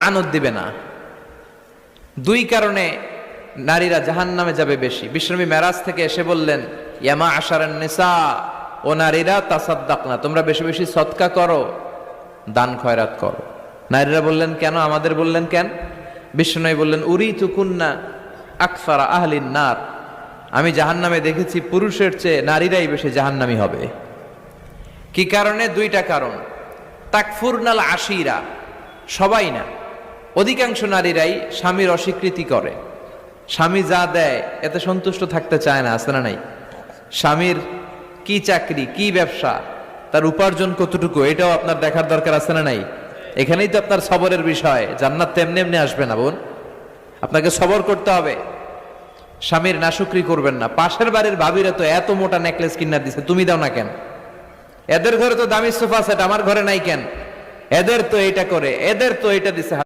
আনন্দ দিবে না। দুই কারণে নারীরা জাহান্নামে যাবে বেশি। বিশ্বনবী মেরাজ থেকে এসে বললেন, ইয়ামা আশারান নিসা, ও নারীরা তাসাদ্দাকনা, তোমরা বেশি বেশি সদকা করো, দান খয়রাত করো। নারীরা বললেন কেন, আমাদের বললেন কেন? বিশ্বনবী বললেন, উরিতু কুন্না আকসারা আহলিন নার, আমি জাহান্নামে দেখেছি পুরুষের চেয়ে নারীরাই বেশি জাহান্নামী হবে। কি কারণে? দুইটা কারণ। তাকফুরনাল আশিরা, সবাই না, অধিকাংশ নারীরাই স্বামীর অস্বীকৃতি করে। স্বামী যা দেয় এতে সন্তুষ্ট থাকতে চায় না, আছে না নাই? স্বামীর কি চাকরি, কি ব্যবসা, তার উপার্জন কতটুকু, এটাও আপনার দেখার দরকার, আছে না নাই? এখানেই তো আপনার সবরের বিষয়। জান্নাত তেমনি এমনি আসবে না বোন, আপনাকে সবর করতে হবে। স্বামীর নাশুকরি করবেন না। পাশের বাড়ির ভাবিরা তো এত মোটা নেকলেস কিনা দিছে, তুমি দাও না কেন? এদের ঘরে তো দামি সোফা সেট, আমার ঘরে নাই কেন? এদের তো এটা করে, এদের তো এটা দিছে।